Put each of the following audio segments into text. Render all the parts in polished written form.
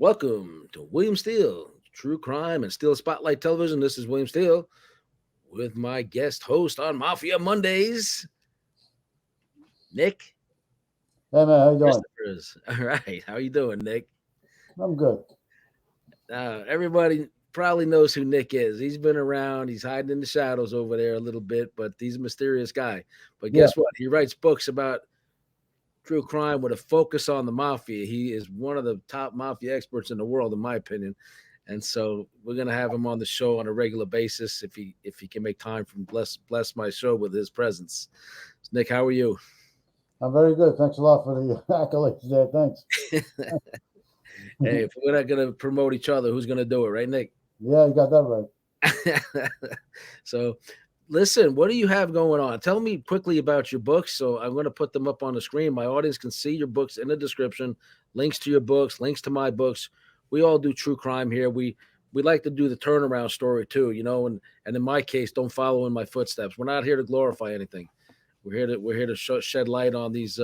Welcome to William Steele, True Crime and Steel Spotlight Television. This is William Steele with my guest host on Mafia Mondays, Nick Hey man, how you doing? Christopher's. All right, how you doing, Nick? I'm good. Everybody probably knows who Nick is. He's been around. He's hiding in the shadows over there a little bit, but he's a mysterious guy. But Yeah. guess what? He writes books about true crime with a focus on the mafia. He is one of the top mafia experts in the world, in my opinion. And so we're gonna have him on the show on a regular basis if he can make time from bless my show with his presence. Nick, how are you? I'm very good. Thanks a lot for the accolades there. Thanks. Hey, if we're not gonna promote each other, who's gonna do it, right, Nick? Yeah, you got that right. So listen, what do you have going on? Tell me quickly about your books. So I'm going to put them up on the screen. My audience can see your books in the description, links to your books, links to my books. We all do true crime here. We like to do the turnaround story too, and in my case, don't follow in my footsteps. We're not here to glorify anything. We're here to shed light on these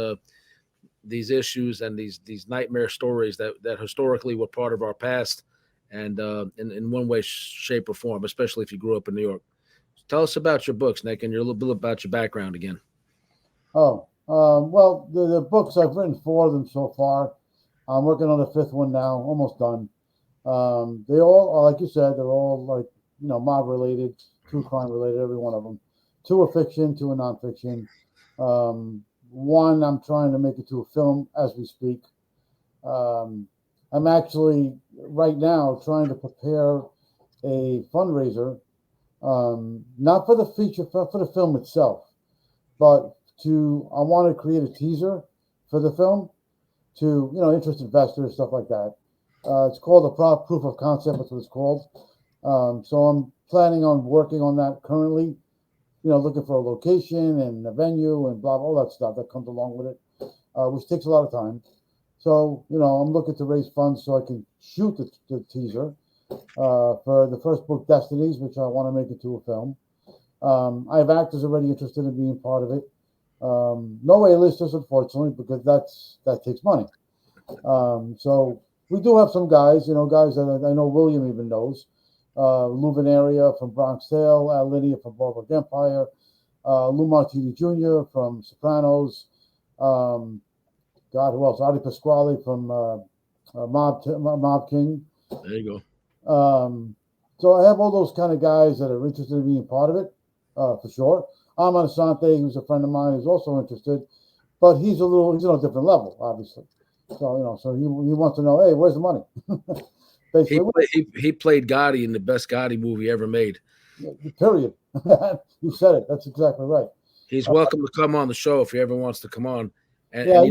issues and these nightmare stories that historically were part of our past, and in one way, shape, or form, especially if you grew up in New York. Tell us about your books, Nick, and your little bit about your background again. Oh, well, the books I've written four of them so far. I'm working on the fifth one now, almost done. They all, are, like you said, they're all like mob related, true crime related, every one of them. Two are fiction, two are nonfiction. One I'm trying to make it to a film as we speak. Um, I'm actually right now trying to prepare a fundraiser, not for the feature, for the film itself, but I want to create a teaser for the film to, interest investors, stuff like that. It's called a proof of concept. That's what it's called. So I'm planning on working on that currently. Looking for a location and a venue and blah, all that stuff that comes along with it, which takes a lot of time. So, I'm looking to raise funds so I can shoot the teaser for the first book, Destinies, which I want to make into a film. I have actors already interested in being part of it. No A-listers, unfortunately, because that takes money. So we do have some guys, guys that I know William even knows. Lou Venaria from Bronx Tale, Al Lydia from Boardwalk Empire, Lou Martini Jr. from Sopranos. Um, God, who else? Artie Pasquale from Mob King. There you Um, so I have all those kind of guys that are interested in being part of it, for sure. Armand Asante, who's a friend of mine, is also interested, but he's on a different level, obviously. So so he wants to know, hey, where's the money? He Basically, he played Gotti in the best Gotti movie ever made. period. You said it. That's exactly right. He's welcome to come on the show if he ever wants to come on. And Yeah,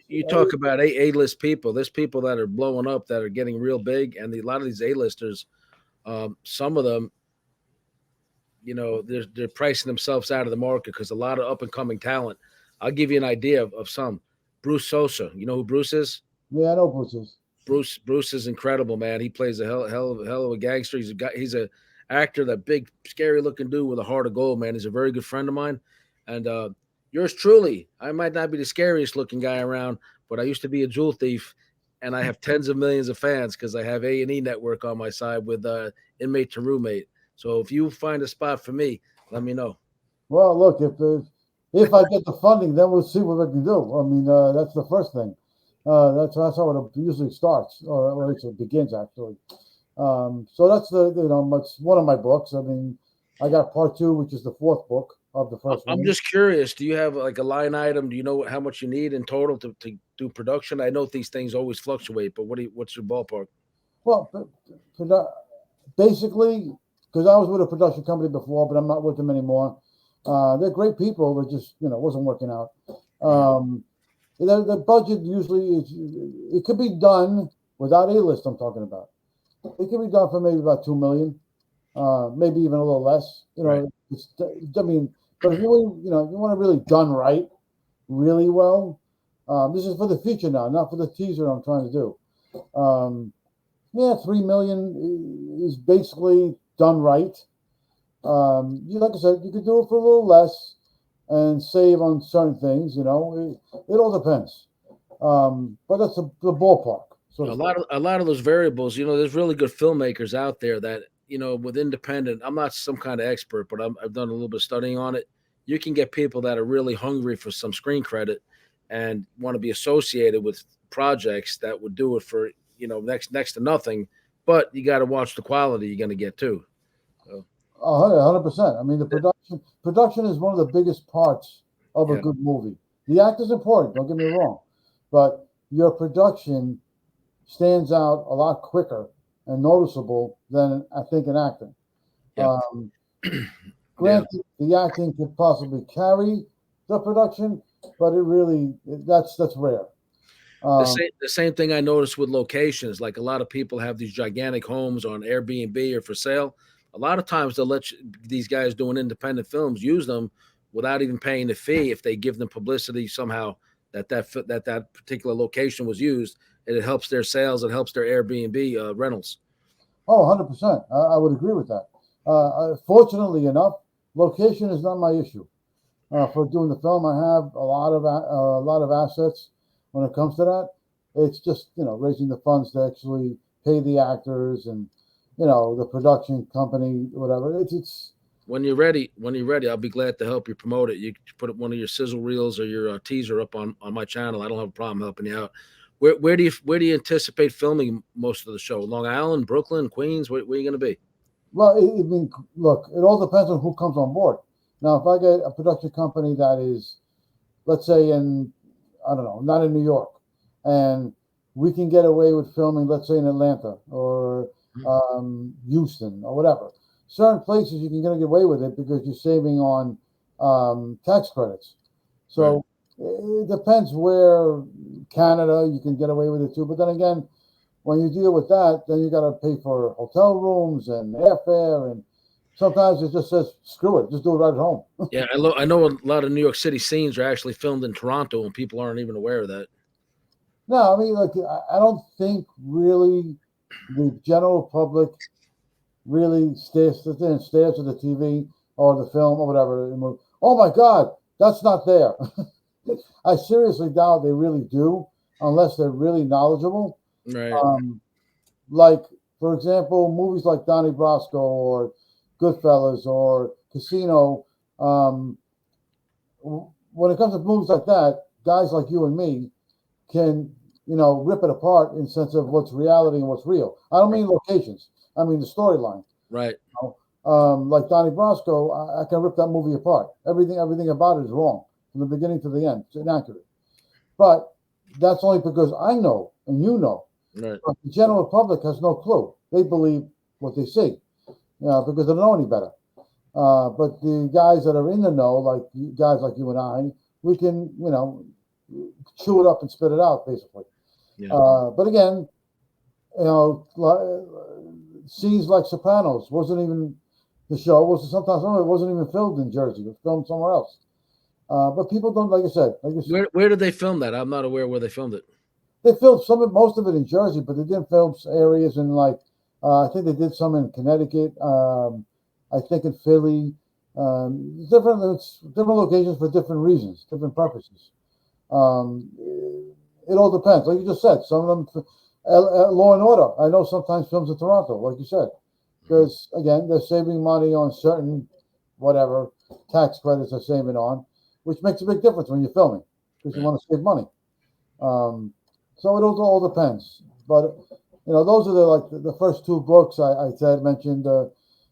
you talk about A-list people. There's people that are blowing up that are getting real big, and a lot of these A-listers, some of them, they're pricing themselves out of the market because a lot of up and coming talent. I'll give you an idea of some. Bruce Sosa, you know who Bruce is? yeah, I know Bruce's. Bruce is incredible, man. He plays a hell of a gangster. He's a guy. He's a actor, that big, scary looking dude with a heart of gold, man. He's a very good friend of mine, and yours truly. I might not be the scariest looking guy around, but I used to be a jewel thief, and I have tens of millions of fans because I have A&E Network on my side with Inmate to Roommate. So if you find a spot for me, let me know. Well, look, if I get the funding, then we'll see what we can do. I mean, that's the first thing. That's how it usually starts, or it begins actually. So that's that's one of my books. I mean, I got part two, which is the fourth book of the first I'm one. just curious. Do you have like a line item? Do you know how much you need in total to do production? I know these things always fluctuate, but what's your ballpark? Well, produ- basically, because I was with a production company before, but I'm not with them anymore. They're great people, but just wasn't working out. Right. Um, the budget usually it could be done without A-list. I'm talking about. It can be done for maybe about 2 million, maybe even a little less. Right. I mean, but if if you want to really done right, really well, this is for the future now, not for the teaser I'm trying to do. Um, yeah, 3 million is basically done right. Like I said, you could do it for a little less and save on certain things. It all depends. But that's the ballpark. so to A speak. lot of those variables, there's really good filmmakers out there that, with independent. I'm not some kind of expert, but I've done a little bit of studying on it. You can get people that are really hungry for some screen credit and want to be associated with projects that would do it for, next to nothing. But you got to watch the quality you're going to get too. So, 100%. I mean, the production is one of the biggest parts of a yeah, good movie. The act is important. Don't get me wrong, but your production stands out a lot quicker and noticeable than I think an acting. yeah, Um, yeah. Granted, the acting could possibly carry the production, but that's rare. Um, The same thing I noticed with locations. Like a lot of people have these gigantic homes on Airbnb or for sale. A lot of times they'll these guys doing independent films use them without even paying the fee if they give them publicity somehow that particular location was used, and it helps their sales. It helps their Airbnb rentals. 100%. I would agree with that. Fortunately enough, location is not my issue. For doing the film, I have a lot of assets when it comes to that. It's just raising the funds to actually pay the actors and the production company, whatever. It's When you're ready, I'll be glad to help you promote it. You can put one of your sizzle reels or your teaser up on my channel. I don't have a problem helping you out. Where do you anticipate filming most of the show? Long Island, Brooklyn, Queens? Where are you going to be? well, I mean, look, it all depends on who comes on board. Now, if I get a production company that is, let's say, in I don't know, not in New York, and we can get away with filming, let's say, in Atlanta or Houston or whatever. Certain places you can get away with it because you're saving on tax credits. Right. So it depends where. Canada, you can get away with it too. But then again, when you deal with that, then you got to pay for hotel rooms and airfare, and sometimes it just says screw it, just do it right at home. Yeah, I know a lot of New York City scenes are actually filmed in Toronto, and people aren't even aware of that. No, I mean, like, I don't think really the general public really sits there and stares at the TV or the film or whatever. Oh my God, that's not there. I seriously doubt they really do, unless they're really knowledgeable. Right. Um, like, for example, movies like Donnie Brasco or Goodfellas or Casino. Um, when it comes to movies like that, guys like you and me can rip it apart in sense of what's reality and what's real. I don't Right. mean locations. I mean the storyline. Right. Like Donnie Brasco, I can rip that movie apart. Everything about it is wrong from the beginning to the end. It's inaccurate. But that's only because I know and you know. Right. But the general public has no clue. They believe what they see, because they don't know any better. But the guys that are in the know, like guys like you and I, we can, chew it up and spit it out, basically. Yeah. But again, scenes like Sopranos wasn't even the show was sometimes it wasn't even filmed in Jersey. It was filmed somewhere else. But people don't, like I said, Where did they film that? I'm not aware where they filmed it. they filmed most of it in Jersey, but they didn't film areas in like I think they did some in Connecticut. I think in Philly. Different locations for different reasons, different purposes. Um, it all depends. Like you just said, some of them, Law and Order. I know sometimes films in Toronto, like you said, Mhm. because again, they're saving money on certain whatever tax credits they're saving on, which makes a big difference when you're filming because you Right. want to save money. So it all depends. But those are the first two books I said mentioned.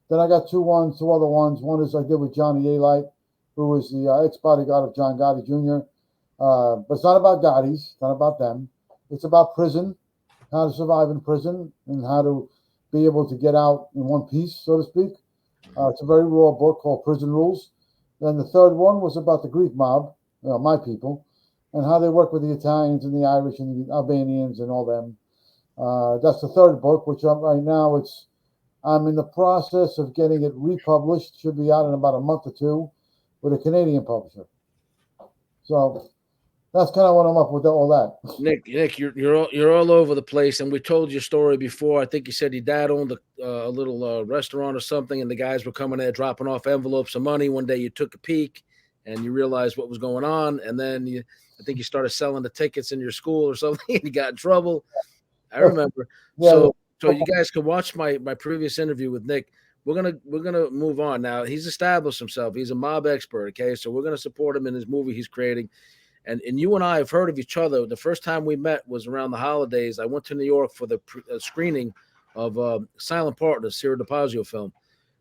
Then I got two other ones. One is I did with Johnny A. Light, who was the ex bodyguard of John Gotti Jr. But it's not about Gotti's. It's not about them. It's about prison, how to survive in prison, and how to be able to get out in one piece, so to speak. It's a very raw book called Prison Rules. Then the third one was about the Greek mob, my people, and how they work with the Italians and the Irish and the Albanians and all them. That's the third book, which right now I'm in the process of getting it republished. Should be out in about a month or two with a Canadian publisher. So that's kind of what I'm up with all that. Nick, you're all over the place, and we told your story before. I think you said your dad owned a little restaurant or something, and the guys were coming there dropping off envelopes of money. One day you took a peek, and you realized what was going on, and then I think you started selling the tickets in your school or something, and you got in trouble. I remember. Yeah. So you guys can watch my previous interview with Nick. We're gonna move on now. He's established himself. He's a mob expert. Okay, so we're gonna support him in his movie he's creating. And you and I have heard of each other. The first time we met was around the holidays. I went to New York for the screening of Silent Partners, Cyril DePazio film.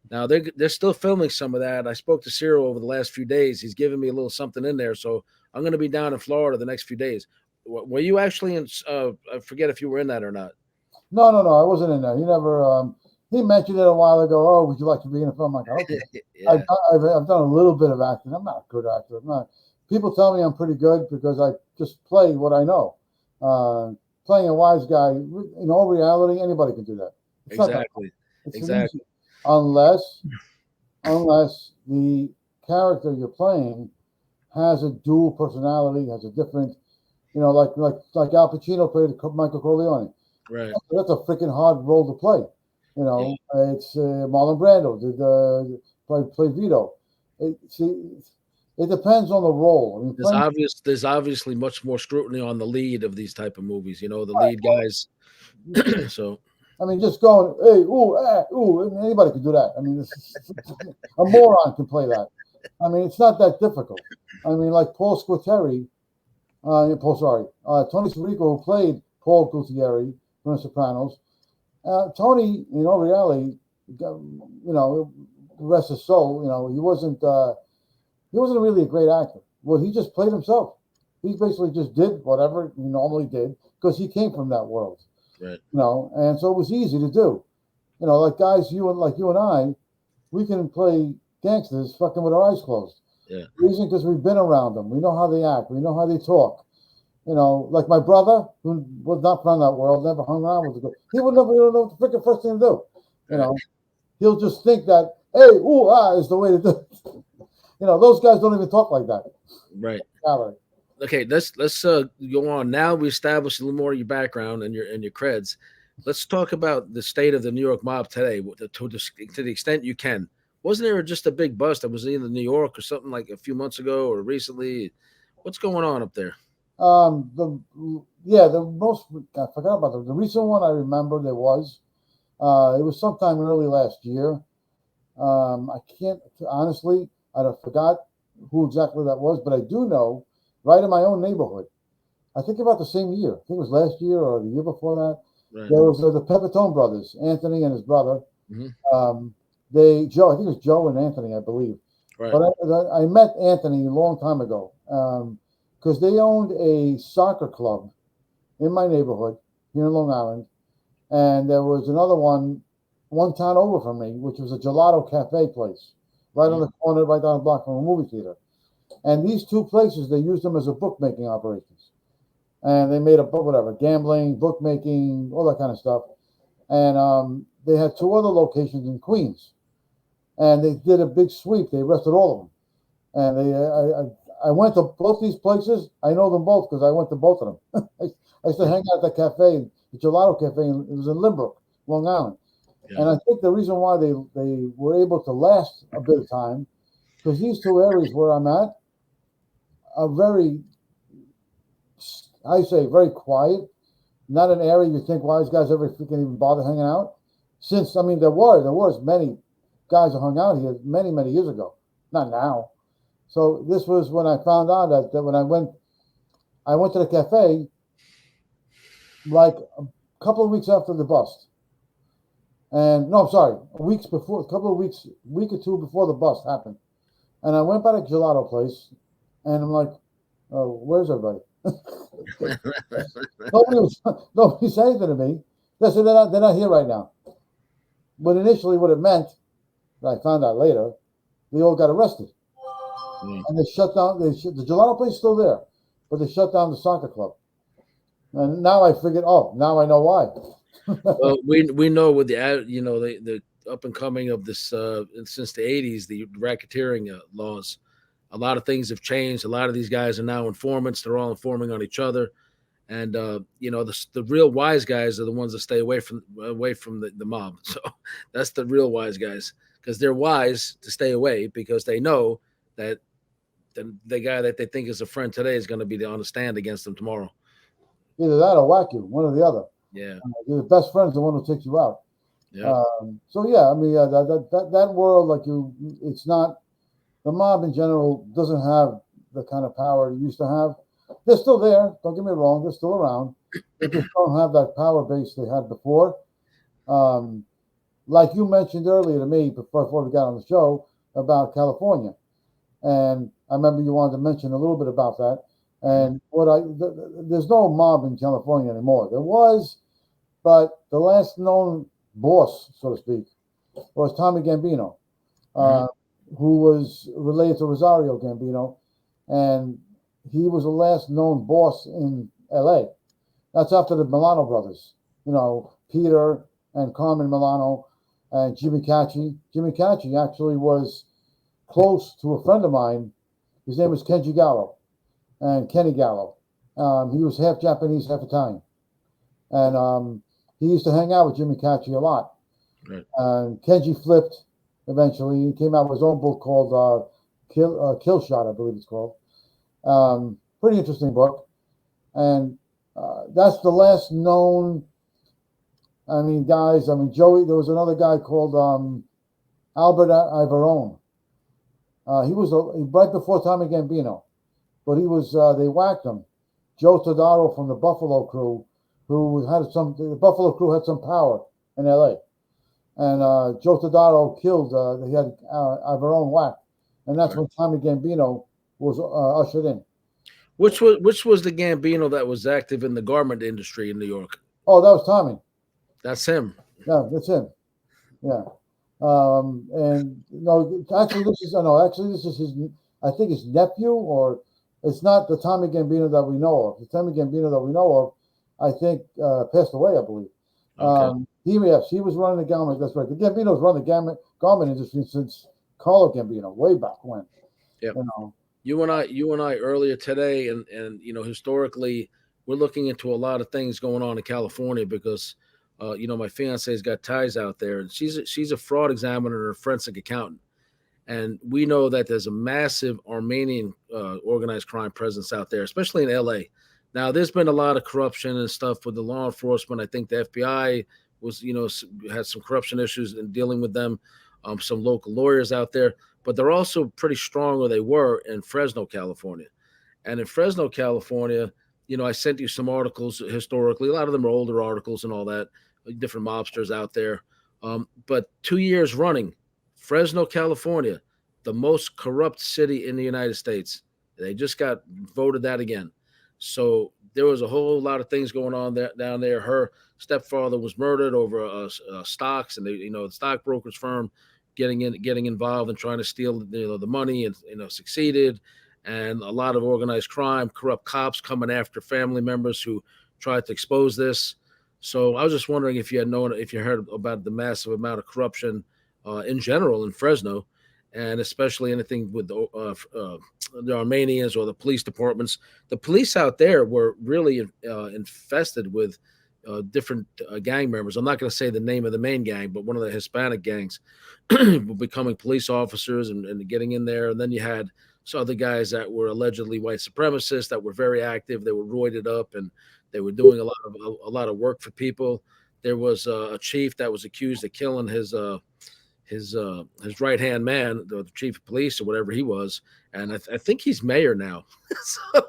Now they're still filming some of that. I spoke to Cyril over the last few days. He's giving me a little something in there, so I'm going to be down in Florida the next few days. Were you actually in? I forget if you were in that or not. No, no, no. I wasn't in there. He never. He mentioned it a while ago. Oh, would you like to be in a film? I'm like, okay. Yeah, I've done a little bit of acting. I'm not a good actor. I'm not. People tell me I'm pretty good because I just play what I know. Uh, Playing a wise guy in all reality, anybody can do that. It's not that hard. exactly, It's an easy, exactly. unless unless the character you're playing has a dual personality, has a different, like Al Pacino played Michael Corleone. Right. That's a freaking hard role to play. Yeah. It's Marlon Brando did play Vito. See, it depends on the role. I mean, playing There's obviously much more scrutiny on the lead of these type of movies. You know, the lead guys. So I mean, just going, hey, ooh, ooh, I mean, anybody can do that. I mean, a moron can play that. I mean, it's not that difficult. I mean, like Paul Squitieri, Tony Sirico, who played Paul Gutierrez from The Sopranos. Tony, in all reality, rest his soul, he wasn't really a great actor. Well, he just played himself. He basically just did whatever he normally did because he came from that world. right. And so it was easy to do. Like guys, you and I, we can play gangsters fucking with our eyes closed. Yeah. Reason because we've been around them. We know how they act. We know how they talk. Like my brother, who was not from that world, never hung around with the girl. He would never know what the freaking first thing to do. He'll just think that, hey, ooh, is the way to do it. Those guys don't even talk like that. Right. Salary. Okay, let's go on. Now we established a little more of your background and your creds. Let's talk about the state of the New York mob today, to the extent you can. Wasn't there just a big bust that was in New York or something like a few months ago or recently? What's going on up there? The most I forgot about the recent one. I remember there was. It was sometime early last year. I can't honestly. I forgot who exactly that was, but I do know right in my own neighborhood. I think about the same year. I think it was last year or the year before that. Right. There was the Pepitone brothers, Anthony and his brother. Mm-hmm. Joe, I think it was Joe and Anthony, I believe. Right. But I met Anthony a long time ago because they owned a soccer club in my neighborhood here in Long Island, and there was another one town over from me, which was a gelato cafe place right on the corner, right down the block from a movie theater. And these two places, they used them as a bookmaking operations, and they made a book, whatever, gambling, bookmaking, all that kind of stuff. And they had two other locations in Queens, and they did a big sweep. They arrested all of them, and I went to both these places. I know them both because I went to both of them. I used to hang out at the cafe, the Gelato Cafe, and it was in Limbrook, Long Island. Yeah. And I think the reason why they were able to last a bit of time, because these two areas where I'm at are very quiet. Not an area you think wise guys ever freaking even bother hanging out. Since, I mean, there was many guys who hung out here many, many years ago. Not now. So this was when I found out that when I went to the cafe like a couple of weeks after the bust. And no, I'm sorry, week or two before the bust happened. And I went by the gelato place and I'm like, oh, where's everybody? Nobody said anything to me. They said they're not here right now. But initially what it meant, I found out later, they all got arrested. And they shut down. The gelato place is still there, but they shut down the soccer club. And now I figured, now I know why. Well, we know with the up and coming of this since the 80s, the racketeering laws, a lot of things have changed. A lot of these guys are now informants. They're all informing on each other, and the real wise guys are the ones that stay away from the mob. So that's the real wise guys, because they're wise to stay away because they know that the guy that they think is a friend today is going to be on the stand against them tomorrow. Either that or whack you, one or the other. Yeah. Your best friend's the one who takes you out. Yep. So yeah, I mean, that world, like it's not the mob in general doesn't have the kind of power it used to have. They're still there. Don't get me wrong; they're still around. They just don't have that power base they had before. Um, like you mentioned earlier to me before we got on the show about California, and I remember you wanted to mention a little bit about that. And there's no mob in California anymore. There was, but the last known boss, so to speak, was Tommy Gambino, Mm-hmm. uh, who was related to Rosario Gambino, and he was the last known boss in L.A. That's after the Milano brothers, Peter and Carmen Milano and Jimmy Cacci. Jimmy Cacci actually was close to a friend of mine. His name was Kenji Gallo and Kenny Gallo. He was half Japanese, half Italian, and he used to hang out with Jimmy Cacci a lot. Right. And Kenji flipped eventually. He came out with his own book called Kill Shot, I believe it's called. Pretty interesting book. And that's the last known. I mean, guys. I mean, Joey. There was another guy called Albert Ivarone. He was right before Tommy Gambino, but he was. They whacked him. Joe Todaro from the Buffalo Crew, who had the Buffalo Crew had some power in L.A. And Joe Todaro killed. He had Ivarone whacked, and that's when Tommy Gambino was ushered in. Which was the Gambino that was active in the garment industry in New York? Oh, that was Tommy. That's him. Yeah, that's him. Yeah. And no, actually, this is his. I think his nephew, or it's not the Tommy Gambino that we know of. The Tommy Gambino that we know of, I think, passed away, I believe. Okay. He was running the garment. That's right. The Gambino's run the garment industry since Carlo Gambino, way back when. Yep. You know. You and I earlier today, and historically, we're looking into a lot of things going on in California because, my fiance's got ties out there, and she's a fraud examiner and a forensic accountant, and we know that there's a massive Armenian organized crime presence out there, especially in L.A. Now, there's been a lot of corruption and stuff with the law enforcement. I think the FBI was, had some corruption issues in dealing with them. Some local lawyers out there, but they're also pretty strong, or they were, in Fresno, California. And in Fresno, California, I sent you some articles historically. A lot of them are older articles and all that, different mobsters out there. But 2 years running, Fresno, California, the most corrupt city in the United States. They just got voted that again. So there was a whole lot of things going on there down there. Her stepfather was murdered over stocks, and the stockbrokers firm getting involved and trying to steal the money, and succeeded. And a lot of organized crime, corrupt cops coming after family members who tried to expose this. So I was just wondering if you heard about the massive amount of corruption in general in Fresno, and especially anything with the Armenians or the police departments. The police out there were really infested with different gang members. I'm not going to say the name of the main gang, but one of the Hispanic gangs becoming police officers and getting in there. And then you had some other guys that were allegedly white supremacists that were very active. They were roided up, and they were doing a lot of work for people. There was a chief that was accused of killing his right hand man, the chief of police or whatever he was, and I think he's mayor now. So,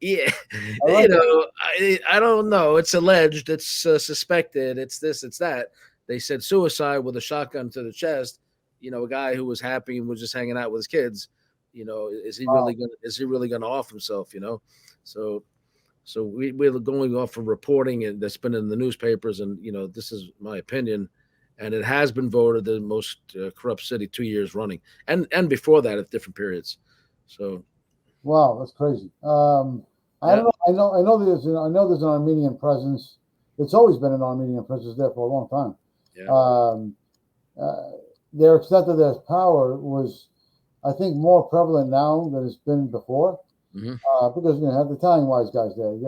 yeah, Like I don't know. It's alleged. It's suspected. It's this. It's that. They said suicide with a shotgun to the chest. A guy who was happy and was just hanging out with his kids. Is he really gonna off himself? So we're going off of reporting and that's been in the newspapers, and this is my opinion, and it has been voted the most corrupt city 2 years running, and before that at different periods. So wow, that's crazy. I yeah, don't know. I know there's an Armenian presence. It's always been an Armenian presence there for a long time. yeah, Um, their extent of their power was, I think, more prevalent now than it's been before. hmm Because you have the Italian wise guys there. We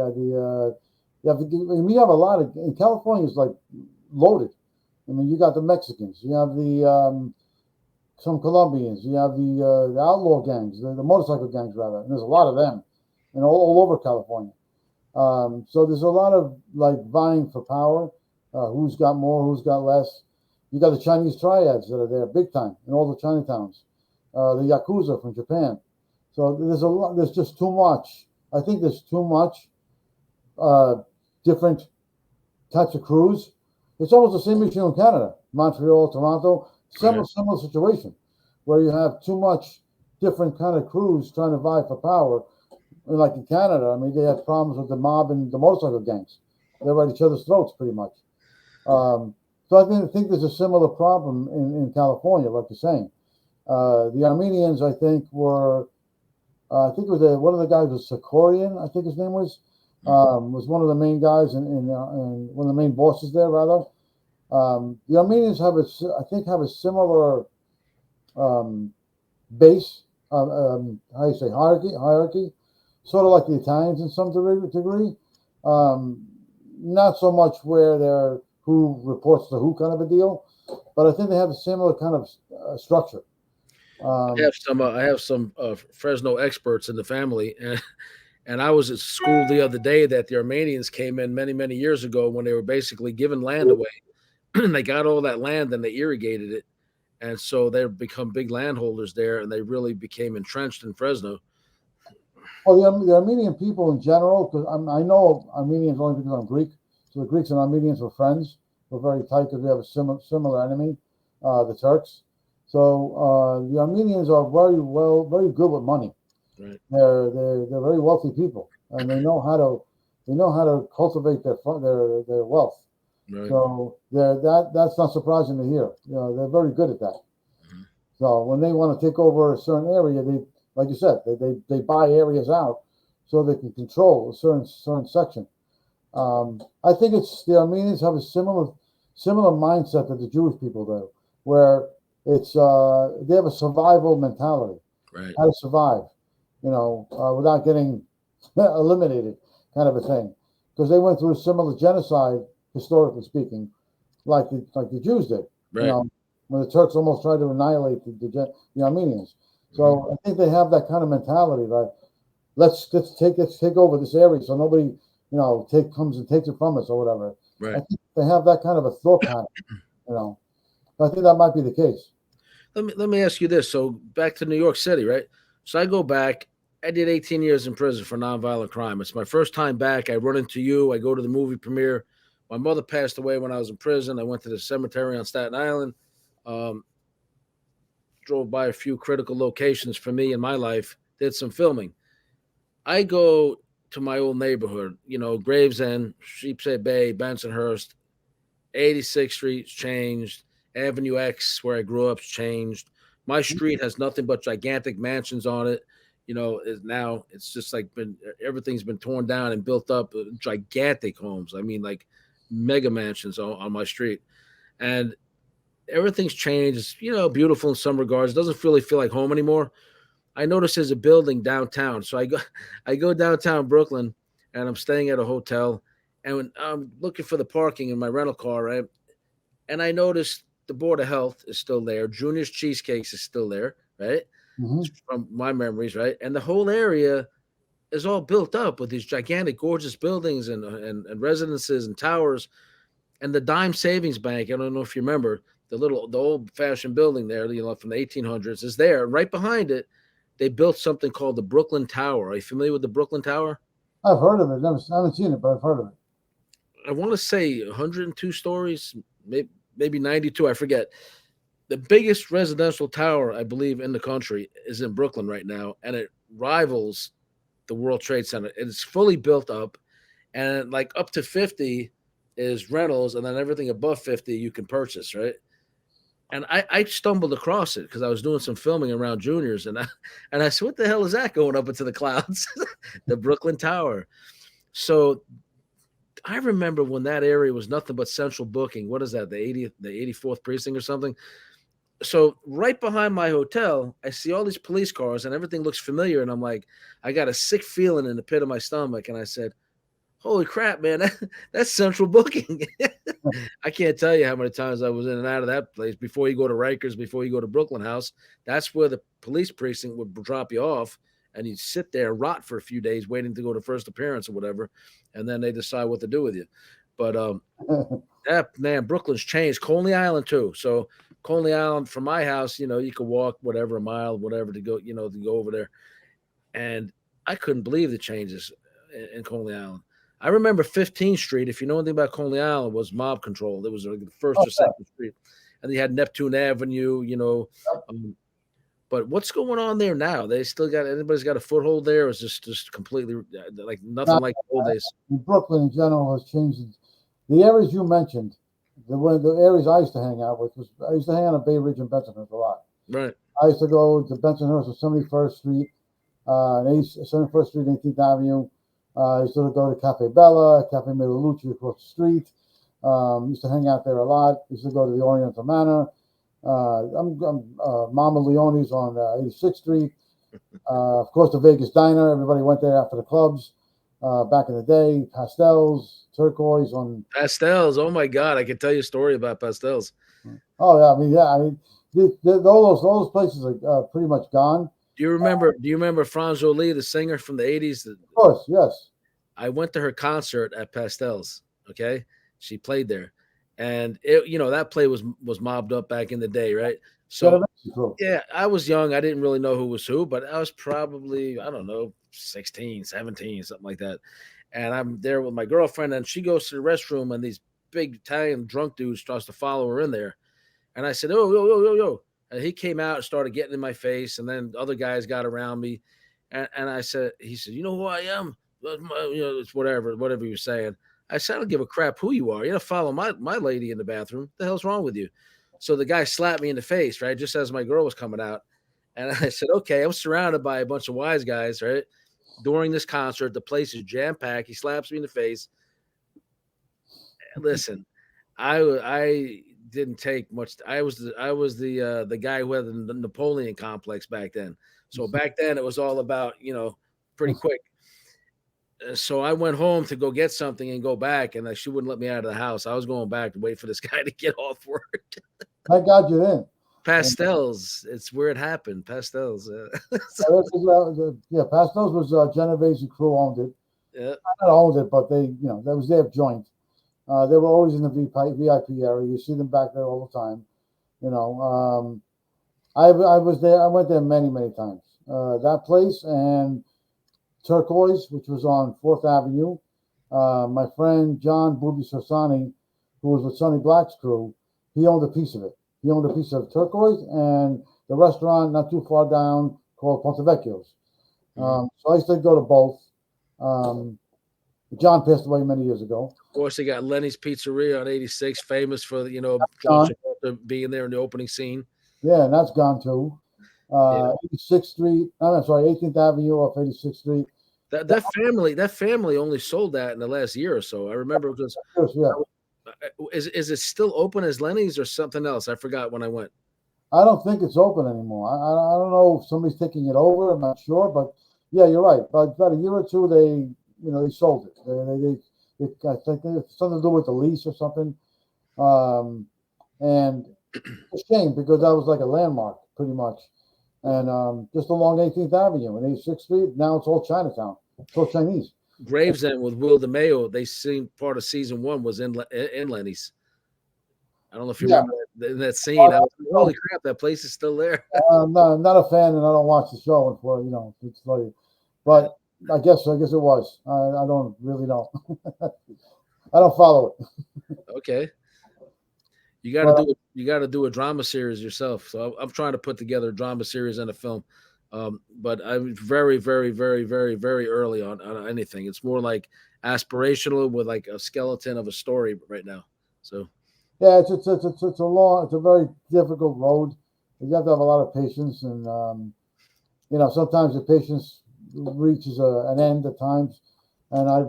have a lot of in California is like loaded. I mean, you got the Mexicans, you have the some Colombians, you have the outlaw gangs, the motorcycle gangs rather. And there's a lot of them, all over California. So there's a lot of like vying for power. Who's got more? Who's got less? You got the Chinese triads that are there big time in all the Chinatowns. The Yakuza from Japan. So there's a lot. There's just too much. I think there's too much uh, different types of crews. It's almost the same issue in Canada, Montreal, Toronto, Right. similar situation, where you have too much different kind of crews trying to vie for power. And like in Canada, I mean, they have problems with the mob and the motorcycle gangs. They're at each other's throats, pretty much. So I think there's a similar problem in California, like you're saying. The Armenians, I think, were I think it was one of the guys was Sikorian, I think his name was one of the main guys in one of the main bosses there, rather. The Armenians I think, have a similar um, base, how you say, hierarchy, sort of like the Italians in some degree. Um, Not so much where they're who reports to who kind of a deal, but I think they have a similar kind of structure. Um, I have some Fresno experts in the family, and I was at school the other day that the Armenians came in many years ago when they were basically giving land away. They got all that land and they irrigated it, and so they've become big landholders there, and they really became entrenched in Fresno. Well, the Armenian people in general, because I know Armenians only because I'm Greek, so the Greeks and Armenians were friends. We're very tight because we have a similar enemy, the Turks. So the Armenians are very good with money. Right, They're very wealthy people, and they know how to cultivate their wealth. right. So that's not surprising to hear. They're very good at that. Mhm. So when they want to take over a certain area, like you said, they buy areas out so they can control a certain section. I think it's the Armenians have a similar mindset that the Jewish people do, where they have a survival mentality, Right. how to survive, without getting eliminated, kind of a thing, because they went through a similar genocide, historically speaking, like the Jews did. You Right. know, when the Turks almost tried to annihilate the Armenians. Mhm. So I think they have that kind of mentality. Like let's take over this area so nobody comes and takes it from us or whatever. I Right. think they have that kind of a thought pattern. You know, I think that might be the case. Let me ask you this. So back to New York City, right? So I go back. I did 18 years in prison for nonviolent crime. It's my first time back. I run into you. I go to the movie premiere. My mother passed away when I was in prison. I went to the cemetery on Staten Island. Um, Drove by a few critical locations for me in my life. Did some filming. I go to my old neighborhood. Gravesend, Sheepshead Bay, Bensonhurst. 86th Street's changed. Avenue X, where I grew up, changed. My street has nothing but gigantic mansions on it. Is now it's just like everything's been torn down and built up, gigantic homes. I mean, like mega mansions on my street, and everything's changed. It's beautiful in some regards. It doesn't really feel like home anymore. I noticed there's a building downtown, so I go I go downtown Brooklyn, and I'm staying at a hotel, and when I'm looking for the parking in my rental car, right? And I noticed the Board of Health is still there. Junior's Cheesecakes is still there, right? Hmm. From my memories, right? And the whole area is all built up with these gigantic, gorgeous buildings and residences and towers. And the Dime Savings Bank, I don't know if you remember, the old fashioned building there, from the 1800s is there. Right behind it, they built something called the Brooklyn Tower. Are you familiar with the Brooklyn Tower? I've heard of it. I haven't seen it, but I've heard of it. I want to say 102 stories, maybe 92. I forget. The biggest residential tower, I believe, in the country is in Brooklyn right now, and it rivals the World Trade Center. It's fully built up, and like up to 50 is rentals, and then everything above 50 you can purchase, right? And I stumbled across it because I was doing some filming around juniors, and I said, "What the hell is that going up into the clouds?" The Brooklyn Tower. So I remember when that area was nothing but central booking. What is that? The 84th precinct or something? So right behind my hotel, I see all these police cars and everything looks familiar. And I'm like, I got a sick feeling in the pit of my stomach. And I said, holy crap, man, that's central booking. I can't tell you how many times I was in and out of that place before you go to Rikers, before you go to Brooklyn House. That's where the police precinct would drop you off. and you sit there and rot for a few days waiting to go to first appearance or whatever, and then they decide what to do with you. But that man, Brooklyn's changed. Coney Island too. So Coney Island from my house, you could walk whatever a mile, whatever to go, to go over there. And I couldn't believe the changes in Coney Island. I remember 15th Street. If you know anything about Coney Island, was mob controlled. It was like the first Oh, or second street, and they had Neptune Avenue. But what's going on there now? They still got anybody's got a foothold there? Or is this just completely like nothing yeah. like the old days? Brooklyn in general has changed. The areas you mentioned, the areas I used to hang out with I used to hang out on Bay Ridge and Bensonhurst a lot. Right. I used to go to Bensonhurst or 71st Street, 71st Street, 18th Avenue. I used to go to Cafe Bella, Cafe Medalucci across the street. Used to hang out there a lot. Used to go to the Oriental Manor. I'm Mama Leone's on 86th Street. Of course, the Vegas Diner. Everybody went there after the clubs. Back in the day, Pastels, Turquoise on Pastels. Oh my God, I can tell you a story about Pastels. Oh yeah, I mean, all those places are pretty much gone. Do you remember Franjo Lee, the singer from the 80s? Of course, yes. I went to her concert at Pastels. Okay, she played there, and that play was mobbed up back in the day, right? So yeah, I was young. I didn't really know who was who, but I was probably, I don't know, 16, 17, something like that. And I'm there with my girlfriend, and she goes to the restroom, and these big Italian drunk dudes starts to follow her in there. And I said, "Oh, yo, yo, yo, yo." And he came out and started getting in my face, and then other guys got around me. And he said, "You know who I am? It's whatever he was saying." I said, "I don't give a crap who you are. You don't follow my lady in the bathroom. What the hell's wrong with you?" So the guy slapped me in the face, right, just as my girl was coming out. And I said, "Okay." I was surrounded by a bunch of wise guys, right? During this concert, the place is jam packed. He slaps me in the face. Listen, I didn't take much. I was the guy who had the Napoleon complex back then. So back then it was all about pretty quick. So I went home to go get something and go back, and she wouldn't let me out of the house. I was going back to wait for this guy to get off work. I got you in. Pastels. It's where it happened. Pastels. Yeah, Pastels was Genovese and crew owned it. Yeah. Not owned it, but that was their joint. They were always in the VIP area. You see them back there all the time. I was there. I went there many, many times. That place and Turquoise, which was on 4th Avenue. My friend John Booby Sorsani, who was with Sonny Black's crew, he owned a piece of it. He owned a piece of Turquoise and the restaurant not too far down called Ponte Vecchio's. So I used to go to both. John passed away many years ago. Of course, they got Lenny's Pizzeria on 86, famous for John Travolta being there in the opening scene. Yeah, and that's gone too. 86th Street. I'm sorry, 18th Avenue off 86th Street. That family only sold that in the last year or so. I remember because is it still open as Lenny's or something else? I forgot when I went. I don't think it's open anymore. I don't know if somebody's taking it over. I'm not sure, but yeah, you're right. But about a year or two, they sold it. I think it's something to do with the lease or something. And it's a shame because that was like a landmark pretty much. And just along 18th Avenue and 86th Street, now it's all Chinatown. It's all Chinese. Gravesend with Will DeMayo, they seen part of season 1 was in Lenny's. I don't know if you remember that scene. Holy crap, that place is still there. I'm not a fan, and I don't watch the show. It's funny, but I guess it was. I don't really know. I don't follow it. Okay. You got to do a drama series yourself. So I'm trying to put together a drama series and a film. But I'm very, very, very, very, very early on anything. It's more like aspirational with like a skeleton of a story right now. So yeah, it's a very difficult road. You have to have a lot of patience, and sometimes the patience reaches an end at times. And I've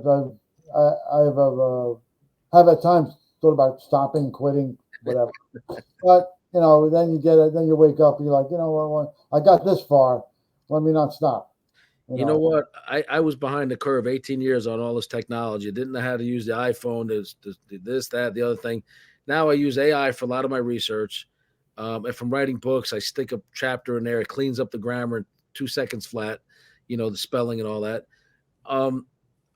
at times thought about stopping, quitting, whatever. But then you wake up and you're like, I got this far. Let me not stop. You know what? I was behind the curve 18 years on all this technology. I didn't know how to use the iPhone, this, that, the other thing. Now I use AI for a lot of my research. If I'm writing books, I stick a chapter in there. It cleans up the grammar in 2 seconds flat. the spelling and all that. Um,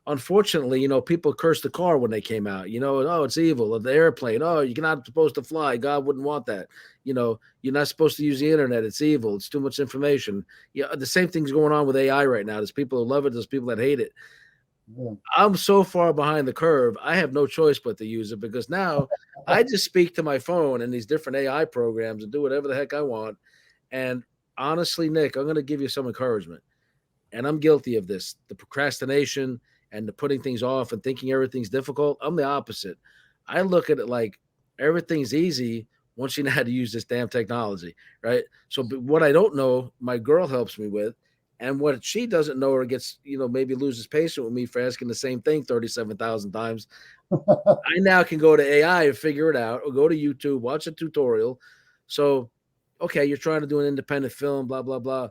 Unfortunately, people cursed the car when they came out. Oh, it's evil. Or the airplane. Oh, you're not supposed to fly. God wouldn't want that. You're not supposed to use the internet. It's evil. It's too much information. Yeah, the same thing's going on with AI right now. There's people who love it. There's people that hate it. Yeah. I'm so far behind the curve. I have no choice but to use it because now I just speak to my phone and these different AI programs and do whatever the heck I want. And honestly, Nick, I'm going to give you some encouragement, and I'm guilty of this, the procrastination and the putting things off and thinking everything's difficult. I'm the opposite. I look at it like everything's easy once you know how to use this damn technology, right? So, but what I don't know, my girl helps me with. And what she doesn't know or gets, maybe loses patience with me for asking the same thing 37,000 times. I now can go to AI and figure it out, or go to YouTube, watch a tutorial. So, okay, you're trying to do an independent film, blah, blah, blah.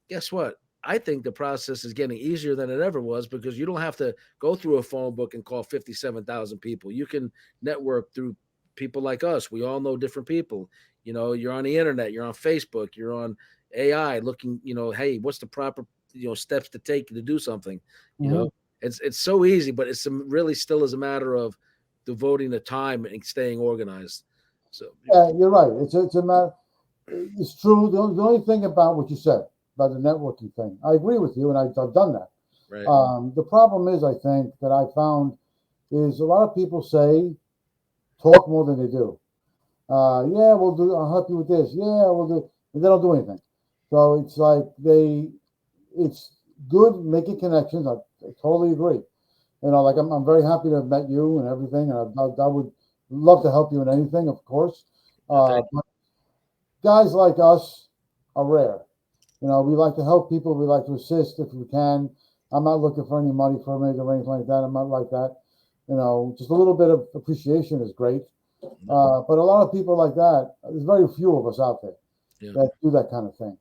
Guess what? I think the process is getting easier than it ever was because you don't have to go through a phone book and call 57,000 people. You can network through people like us. We all know different people. You're on the internet, you're on Facebook, you're on AI looking, hey, what's the proper, steps to take to do something? You Hmm. know, it's so easy, but it's really still is a matter of devoting the time and staying organized. So Yeah, you're right. It's a matter. It's true. The only thing about what you said about the networking thing, I agree with you, and I've done that. right, The problem is, I think that I found is a lot of people say talk more than they do. Yeah, we'll do. I'll help you with this. Yeah, we'll do. And they don't do anything. So it's like it's good making connections. I totally agree. Like I'm very happy to have met you and everything, and I would love to help you in anything, of course. thank you. But guys like us are rare. We like to help people. We like to assist if we can. I'm not looking for any money from it or anything like that. I'm not like that. Just a little bit of appreciation is great. But a lot of people like that, there's very few of us out there Yeah, that do that kind of thing.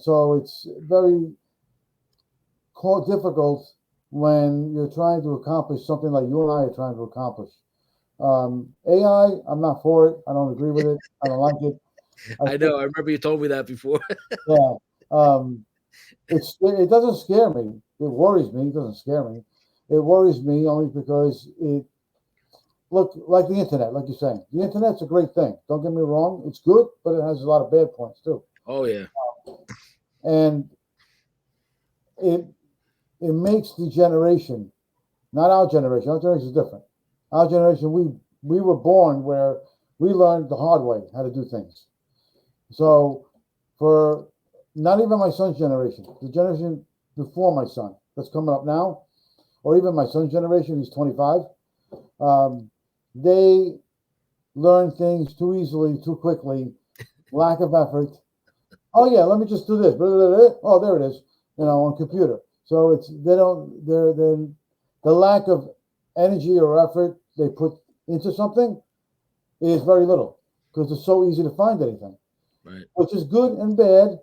So it's very difficult when you're trying to accomplish something like you and I are trying to accomplish. AI, I'm not for it. I don't agree with it. I don't like it. I I think, know. I remember you told me that before. yeah, it doesn't scare me. It worries me. It doesn't scare me. It worries me only because it look like the internet, like you're saying. The internet's a great thing. Don't get me wrong. It's good, but it has a lot of bad points too. Oh yeah, And it it makes the generation, not our generation. Our generation is different. Our generation, we were born where we learned the hard way how to do things. So for not even my son's generation, the generation before my son that's coming up now, or even my son's generation, he's 25, um, they learn things too easily, too quickly, lack of effort. Oh yeah, let me just do this. Blah, blah, blah. Oh, there it is. On computer. So it's they don't they're the lack of energy or effort they put into something is very little because it's so easy to find anything, right. which is good and bad.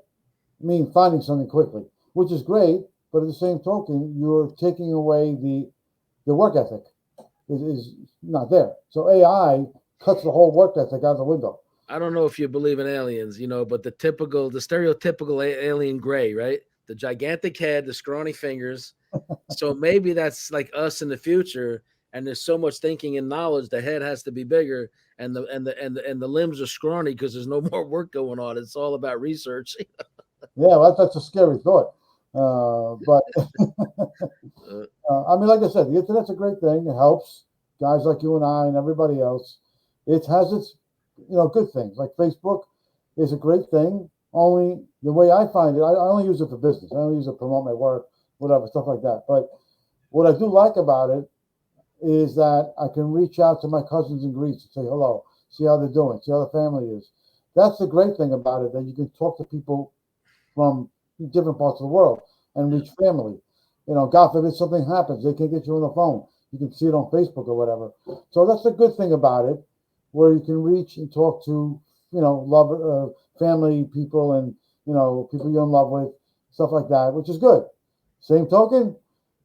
I mean, finding something quickly, which is great, but at the same token, you're taking away the work ethic is not there. So AI cuts the whole work ethic out the window. I don't know if you believe in aliens, but the stereotypical alien gray, right? The gigantic head, the scrawny fingers. So maybe that's like us in the future, and there's so much thinking and knowledge. The head has to be bigger, and the limbs are scrawny because there's no more work going on. It's all about research. Yeah, well, that's a scary thought. But I mean, like I said, the internet's a great thing. It helps guys like you and I and everybody else. It has its, good things. Like Facebook is a great thing. Only the way I find it, I only use it for business. I only use it to promote my work, whatever, stuff like that. But what I do like about it is that I can reach out to my cousins in Greece and say hello, see how they're doing, see how the family is. That's the great thing about it, that you can talk to people from different parts of the world and Yeah. reach family. God forbid something happens, they can't get you on the phone. You can see it on Facebook or whatever. So that's the good thing about it, where you can reach and talk to, love, family people and people you're in love with, stuff like that, which is good. Same token,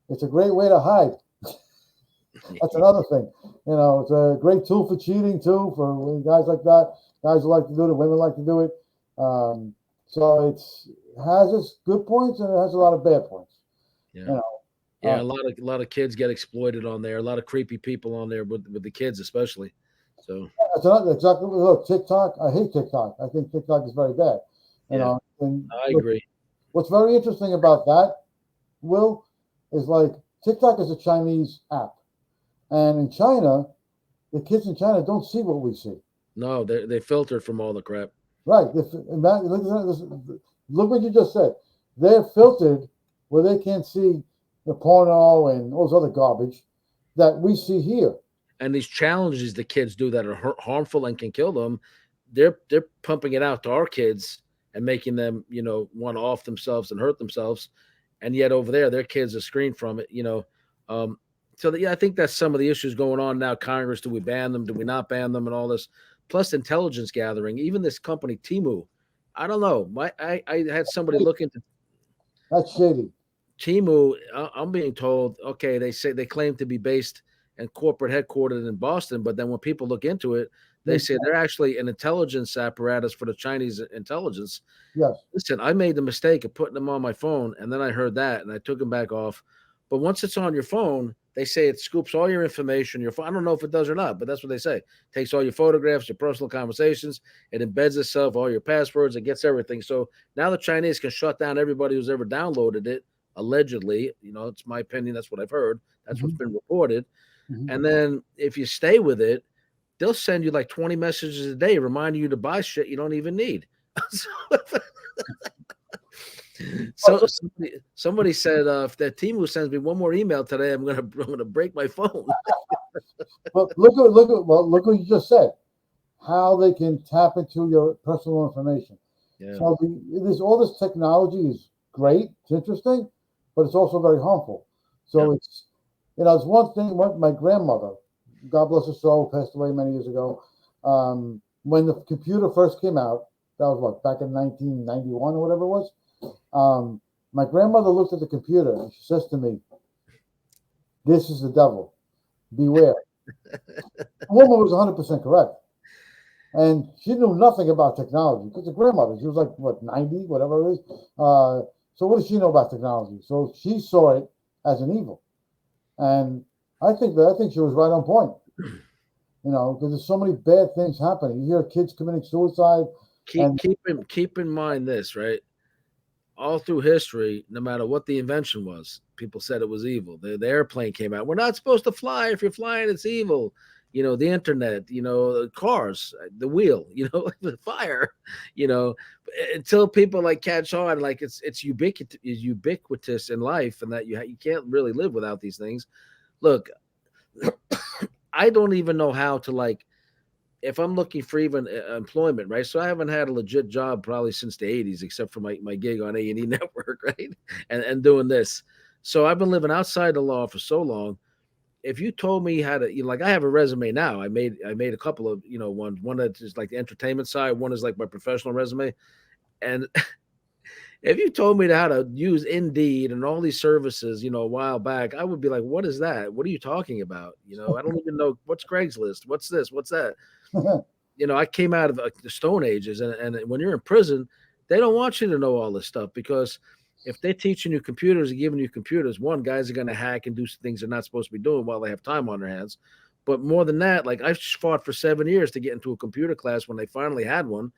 it's a great way to hide. That's another thing. It's a great tool for cheating too, for guys like that. Guys who like to do it, women like to do it. So it has its good points and it has a lot of bad points. Yeah. You know, Yeah, a lot of kids get exploited on there. A lot of creepy people on there with the kids, especially. So that's another, exactly. Look, TikTok. I hate TikTok. I think TikTok is very bad. yeah, And I agree. what's very interesting about that, Will, is like TikTok is a Chinese app, and in China, the kids in China don't see what we see. No, they filtered from all the crap. Right. Look what you just said. They're filtered where they can't see the porno and all this other garbage that we see here. And these challenges the kids do that are harmful and can kill them, they're pumping it out to our kids and making them, want to off themselves and hurt themselves. And yet over there, their kids are screened from it. Um, yeah, I think that's some of the issues going on now. Congress, do we ban them? Do we not ban them? And all this, plus intelligence gathering. Even this company Timu, I don't know. I had somebody look into That's shady. Timu. I'm being told, okay, they say they claim to be based and corporate headquartered in Boston, but then when people look into it, they say they're actually an intelligence apparatus for the Chinese intelligence. Yes. Listen, I made the mistake of putting them on my phone, and then I heard that, and I took them back off. But once it's on your phone, they say it scoops all your information. Your phone. I don't know if it does or not, but that's what they say. Takes all your photographs, your personal conversations. It embeds itself, all your passwords. It gets everything. So now the Chinese can shut down everybody who's ever downloaded it. Allegedly, it's my opinion. That's what I've heard. That's what's been reported. And then if you stay with it, they'll send you like 20 messages a day reminding you to buy shit you don't even need. So somebody said, if that team who sends me one more email today, I'm gonna break my phone. But look what you just said. How they can tap into your personal information. Yeah. So all this technology is great. It's interesting, but it's also very harmful. So it's one thing. What my grandmother, God bless her soul, passed away many years ago. When the computer first came out, that was what, back in 1991 or whatever it was. My grandmother looked at the computer and she says to me, "This is the devil. Beware." The woman was 100% correct. And she knew nothing about technology because the grandmother, she was like, what, 90, whatever it is. So what does she know about technology? So she saw it as an evil. And I think she was right on point. Because there's so many bad things happening. You hear kids committing suicide. Keep in mind this, right? All through history, no matter what the invention was, people said it was evil. The airplane came out. We're not supposed to fly. If you're flying, it's evil. The internet, cars, the wheel, the fire, until people like catch on, like it's ubiquitous in life, and that you can't really live without these things. Look, I don't even know how to if I'm looking for even employment, right? So I haven't had a legit job probably since the 80s, except for my gig on A&E Network, right? And doing this. So I've been living outside the law for so long. If you told me how to, I have a resume now. I made a couple of, one that's just like the entertainment side. One is like my professional resume. And if you told me how to use Indeed and all these services, a while back, I would be like, what is that? What are you talking about? I don't even know what's Craigslist. What's this? What's that? I came out of the Stone Ages, and when you're in prison, they don't want you to know all this stuff because if they're teaching you computers and giving you computers, one, guys are going to hack and do things they're not supposed to be doing while they have time on their hands. But more than that, I fought for 7 years to get into a computer class when they finally had one.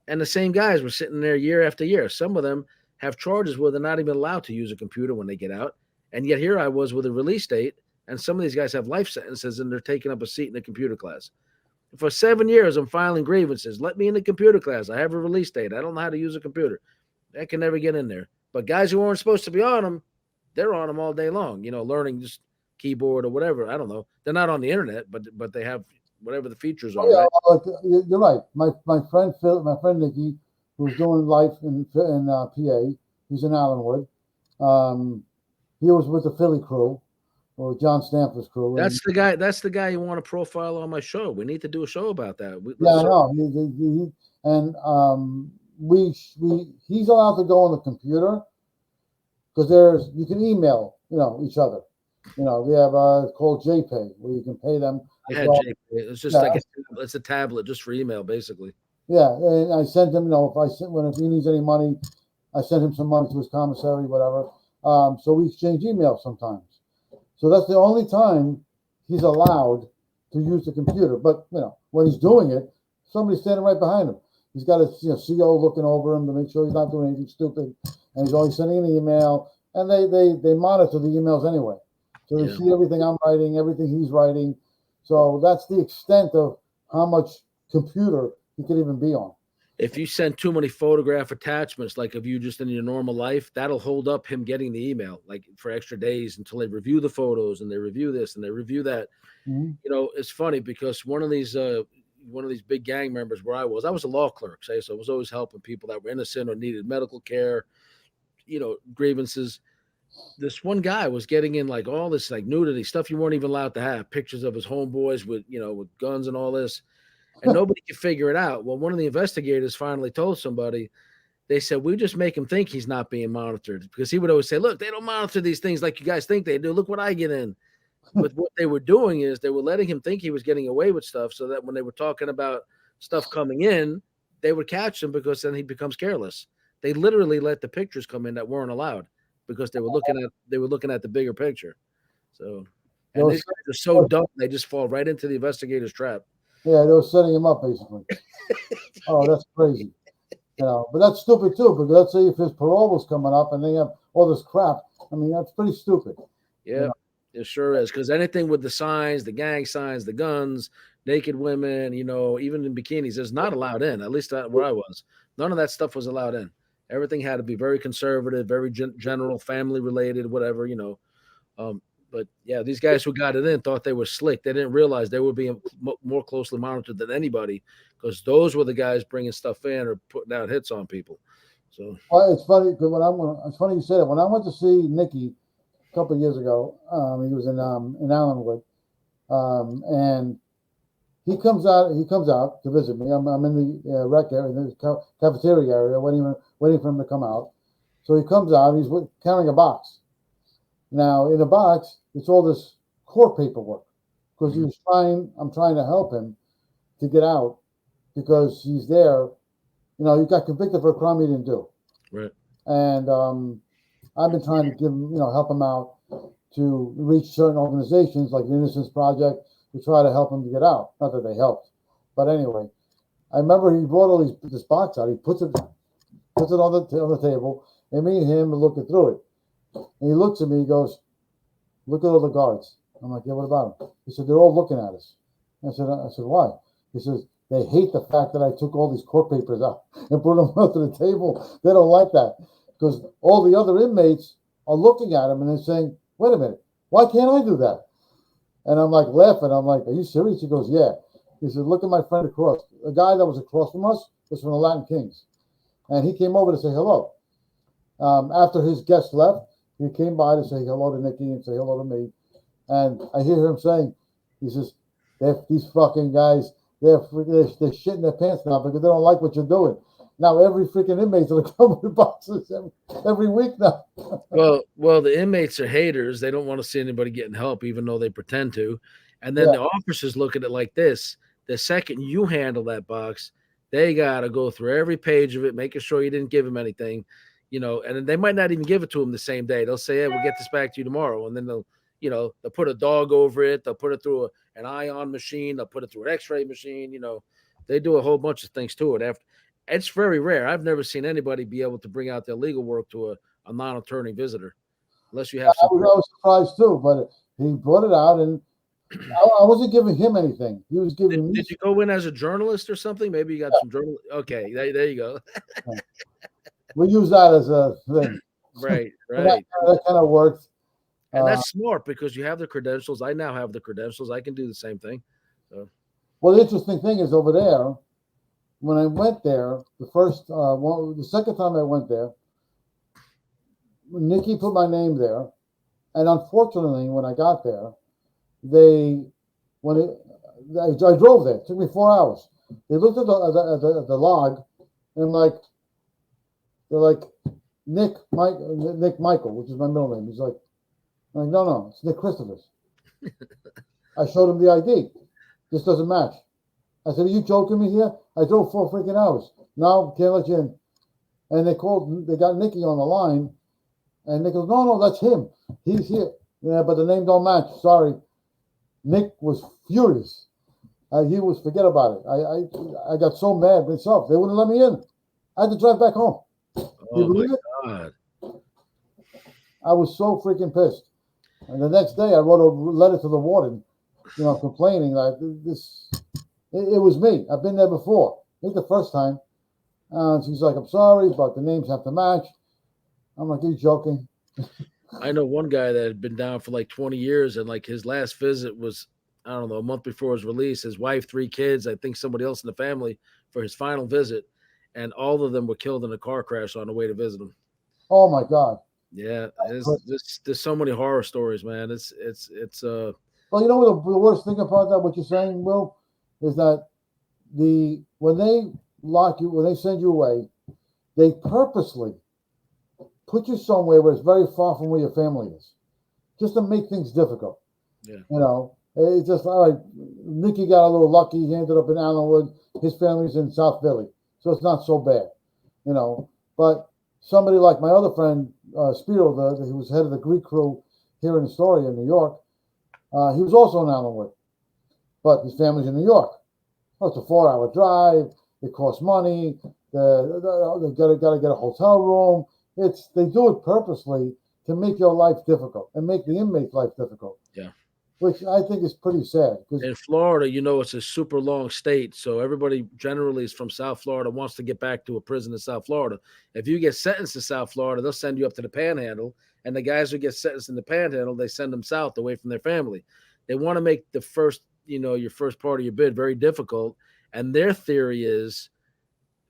And the same guys were sitting there year after year. Some of them have charges where they're not even allowed to use a computer when they get out. And yet here I was with a release date, and some of these guys have life sentences and they're taking up a seat in the computer class. For 7 years, I'm filing grievances. Let me in the computer class. I have a release date. I don't know how to use a computer. I can never get in there. But guys who aren't supposed to be on them, they're on them all day long, learning just keyboard or whatever. I don't know. They're not on the internet, but they have whatever the features are. Yeah, right? You're right. My friend Phil, my friend Nikki, who's doing life in PA. He's in Allenwood. He was with the Philly crew, or John Stamford's crew. That's the guy. That's the guy you want to profile on my show. We need to do a show about that. I know. He's allowed to go on the computer because you can email each other. They have called JPay where you can pay them. I had JPay. It's just it's a tablet just for email, basically. Yeah, and I sent him. If he needs any money, I sent him some money to his commissary, whatever. So we exchange emails sometimes. So that's the only time he's allowed to use the computer. But when he's doing it, somebody's standing right behind him. He's got a CO looking over him to make sure he's not doing anything stupid, and he's only sending an email. And they monitor the emails anyway, so they Yeah. see everything I'm writing, everything he's writing. So that's the extent of how much computer he could even be on. If you send too many photograph attachments, like of you just in your normal life, that'll hold up him getting the email, like for extra days until they review the photos and they review this and they review that. Mm-hmm. It's funny because one of these big gang members where I was a law clerk, say, so I was always helping people that were innocent or needed medical care, grievances. This one guy was getting in like all this like nudity stuff you weren't even allowed to have, pictures of his homeboys with guns and all this, and nobody could figure it out. Well, one of the investigators finally told somebody. They said, we just make him think he's not being monitored, because he would always say, look, they don't monitor these things like you guys think they do. Look what I get in. But what they were doing is they were letting him think he was getting away with stuff, so that when they were talking about stuff coming in, they would catch him, because then he becomes careless. They literally let the pictures come in that weren't allowed, because they were looking at the bigger picture. So, They and were, these guys are so dumb, they just fall right into the investigator's trap. yeah, they were setting him up basically. Oh, that's crazy. But that's stupid too, because let's say if his parole was coming up and they have all this crap, I mean, that's pretty stupid. Yeah, it sure is. Because anything with the signs, the gang signs, the guns, naked women, even in bikinis, is not allowed in. At least where I was, none of that stuff was allowed in. Everything had to be very conservative, very general, family related, whatever. Um, but yeah, these guys who got it in thought they were slick. They didn't realize they were being more closely monitored than anybody, because those were the guys bringing stuff in or putting out hits on people. So Well, it's funny because it's funny you said it. When I went to see Nicky a couple of years ago, he was in Allenwood, and he comes out to visit me. I'm in the rec area, in the cafeteria area, waiting for him to come out. So he comes out. He's carrying a box. Now in the box, it's all this court paperwork because I'm trying to help him to get out because he's there. He got convicted for a crime he didn't do, right, and I've been trying to give him, help him out to reach certain organizations like the Innocence Project to try to help him to get out. Not that they helped, but anyway, I remember he brought this box out. He puts it on the table, and me and him are looking through it. And he looks at me. He goes, "Look at all the guards." I'm like, "Yeah, what about them?" He said, "They're all looking at us." I said, "Why?" He says, "They hate the fact that I took all these court papers out and put them onto the table. They don't like that because all the other inmates are looking at him and they're saying, 'Wait a minute, why can't I do that?'" And I'm like laughing. I'm like, "Are you serious?" He goes, "Yeah." He said, "Look at my friend across. A guy that was across from us was from the Latin Kings, and he came over to say hello. After his guest left, he came by to say hello to Nicky and say hello to me. And I hear him saying, he says, these fucking guys, they're shitting their pants now because they don't like what you're doing. Now every freaking inmate's gonna come with boxes every week now." Well, the inmates are haters. They don't want to see anybody getting help, even though they pretend to. And then Yeah, the officers look at it like this: the second you handle that box, they gotta go through every page of it, making sure you didn't give them anything, And then they might not even give it to them the same day. They'll say, "Hey, we'll get this back to you tomorrow," and then they'll put a dog over it. They'll put it through an ion machine. They'll put it through an X-ray machine. They do a whole bunch of things to it. After it's very rare. I've never seen anybody be able to bring out their legal work to a non-attorney visitor, unless you have I some. was surprised too, but he brought it out, and I wasn't giving him anything. He was Did, giving me. did you go in as a journalist or something? Maybe you got some journal. Okay, there you go. We use that as a thing. Right, And that, right. that kind of worked. And Uh, that's smart because you have the credentials. I now have the credentials. I can do the same thing. So, well, the interesting thing is over there, when I went there, the second time I went there, Nikki put my name there, and unfortunately, when I got there, they when it, I drove there. It took me 4 hours. They looked at the log, and they're like Nick Michael, which is my middle name. He's like, I'm like, no, it's Nick Christopher's. I showed him the ID. This doesn't match. I said, "Are you joking me here? I drove 4 freaking hours. No, can't let you in." And they got Nicky on the line, and Nick goes, "No, that's him. He's here." Yeah, but the name don't match. Sorry. Nick was furious. He was forget about it. I got so mad myself. They wouldn't let me in. I had to drive back home. You Oh my believe it? God. I was so freaking pissed. And the next day, I wrote a letter to the warden, complaining like this. It was me. I've been there before. Ain't the first time. And she's like, "I'm sorry, but the names have to match." I'm like, "Are you joking?" I know one guy that had been down for like 20 years, and like his last visit was, I don't know, a month before his release. His wife, 3 kids, I think somebody else in the family for his final visit, and all of them were killed in a car crash on the way to visit him. Oh my God. Yeah, there's so many horror stories, man. It's Well, you know what the worst thing about that, what you're saying, Will, is that when they lock you, when they send you away, they purposely put you somewhere where it's very far from where your family is, just to make things difficult. yeah. It's just all right. Nicky got a little lucky. He ended up in Allenwood. His family's in South Philly, so it's not so bad, you know. But somebody like my other friend Spiro, who was head of the Greek crew here in Astoria, in New York, he was also in Allenwood, but his family's in New York. Oh, it's a 4-hour drive. It costs money. They gotta get a hotel room. They do it purposely to make your life difficult and make the inmate's life difficult. Yeah. Which I think is pretty sad. In Florida, it's a super long state, so everybody generally is from South Florida wants to get back to a prison in South Florida. If you get sentenced to South Florida, they'll send you up to the Panhandle, and the guys who get sentenced in the Panhandle, they send them south away from their family. They want to make the first, your first part of your bid very difficult, and their theory is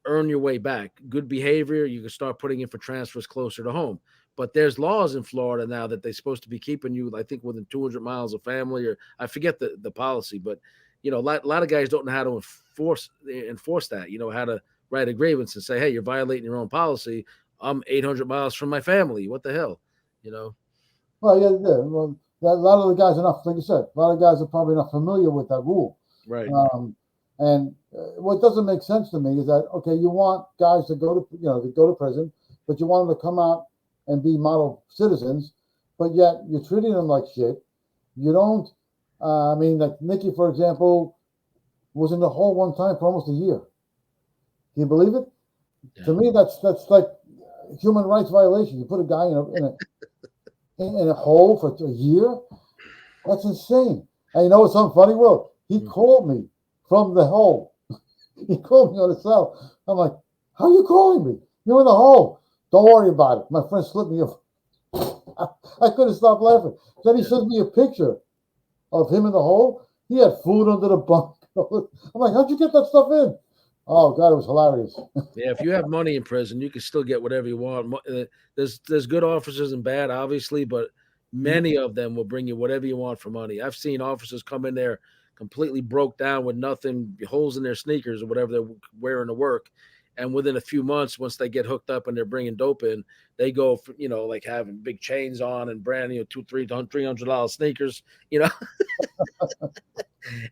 earn your way back. Good behavior, you can start putting in for transfers closer to home. But there's laws in Florida now that they're supposed to be keeping you, I think, within 200 miles of family, or I forget the policy. But a lot of guys don't know how to enforce that. How to write a grievance and say, "Hey, you're violating your own policy. I'm 800 miles from my family. What the hell?" Well, yeah. Well, a lot of the guys are not, like you said, a lot of guys are probably not familiar with that rule. Right. And what doesn't make sense to me is that, okay, you want guys to go to prison, but you want them to come out and be model citizens, but yet you're treating them like shit. You don't. Like Nicky, for example, was in the hole one time for almost a year. Can you believe it? Yeah. To me, that's like human rights violation. You put a guy in a hole for a year. That's insane. And you know what's something funny? Will, he called me from the hole. He called me on the cell. I'm like, "How are you calling me? You're in the hole. Don't worry about it. My friend slipped me I couldn't stop laughing. Then he sent me a picture of him in the hole. He had food under the bunk. I'm like, "How'd you get that stuff in?" Oh God, it was hilarious. Yeah, if you have money in prison, you can still get whatever you want. There's good officers and bad, obviously, but many of them will bring you whatever you want for money. I've seen officers come in there completely broke down with nothing, holes in their sneakers or whatever they're wearing to work. And within a few months, once they get hooked up and they're bringing dope in, they go for, like having big chains on and brand, $200-$300 sneakers,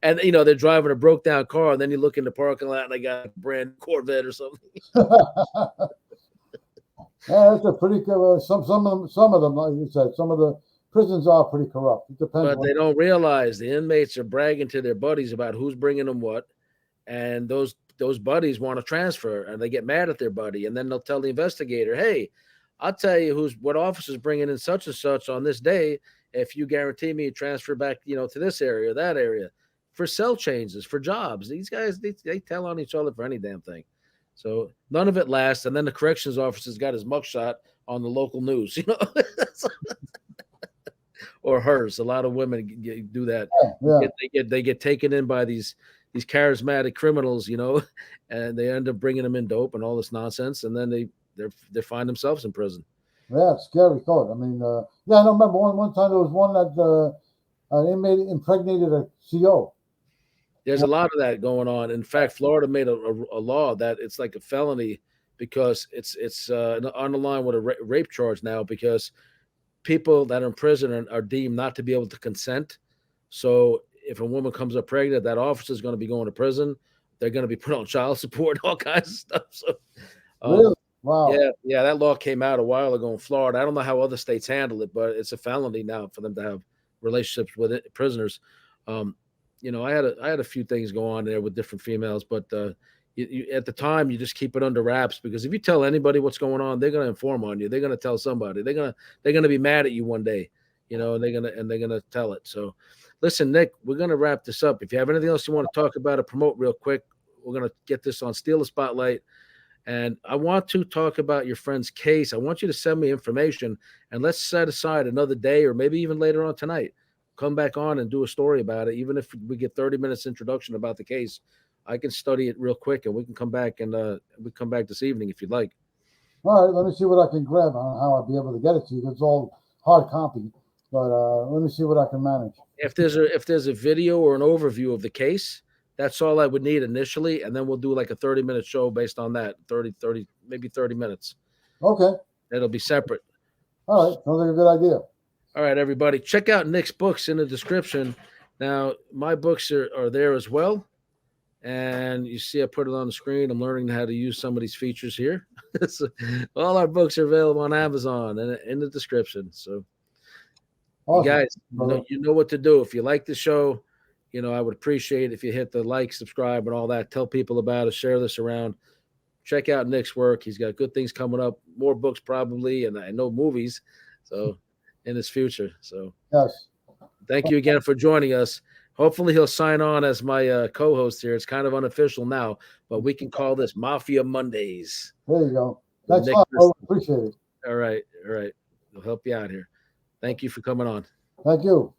and they're driving a broke down car. And then you look in the parking lot and they got a brand new Corvette or something. Yeah, that's a pretty good. Some of them, like you said, some of the prisons are pretty corrupt. It depends. But they don't realize the inmates are bragging to their buddies about who's bringing them what, and those buddies want to transfer, and they get mad at their buddy, and then they'll tell the investigator, "Hey, I'll tell you what officer's bringing in such and such on this day if you guarantee me a transfer back, to this area, that area, for cell changes, for jobs." These guys, they tell on each other for any damn thing. So none of it lasts, and then the corrections officer's got his mugshot on the local news, or hers. A lot of women do that. Yeah. They get taken in by these charismatic criminals, and they end up bringing them in dope and all this nonsense, and then they find themselves in prison. Yeah, it's scary thought. I don't remember one time there was one that an inmate impregnated a CO. There's a lot of that going on. In fact, Florida made a law that it's like a felony because it's on the line with a rape charge now, because people that are in prison are deemed not to be able to consent. So if a woman comes up pregnant, that officer is going to be going to prison. they're going to be put on child support, all kinds of stuff. So, Really? um, Wow. yeah, that law came out a while ago in Florida. I don't know how other states handle it, but it's a felony now for them to have relationships with prisoners. Um, I had a few things go on there with different females, but at the time you just keep it under wraps because if you tell anybody what's going on, they're going to inform on you. They're going to tell somebody. They're gonna be mad at you one day, and they're gonna tell it. So, listen, Nick, we're going to wrap this up. If you have anything else you want to talk about or promote real quick, we're going to get this on Steal the Spotlight. And I want to talk about your friend's case. I want you to send me information and let's set aside another day or maybe even later on tonight. Come back on and do a story about it. Even if we get 30 minutes introduction about the case, I can study it real quick and we can come back and we come back this evening if you'd like. All right, let me see what I can grab. I don't know how I'll be able to get it to you. It's all hard copy, but let me see what I can manage. If there's a video or an overview of the case, that's all I would need initially, and then we'll do like a 30-minute show based on that. 30, maybe 30 minutes. Okay. It'll be separate. All right. Sounds like a good idea. All right, everybody. Check out Nick's books in the description. Now, my books are there as well. And you see, I put it on the screen. I'm learning how to use some of these features here. So, all our books are available on Amazon and in the description. So, Awesome. you guys, you know what to do. If you like the show, I would appreciate it if you hit the like, subscribe, and all that. Tell people about it. Share this around. Check out Nick's work. He's got good things coming up. More books probably, and I know movies. So, in his future. So, yes. Thank you again for joining us. Hopefully he'll sign on as my co-host here. It's kind of unofficial now, but we can call this Mafia Mondays. There you go. Thanks a lot. Appreciate it. All right. We'll help you out here. Thank you for coming on. Thank you.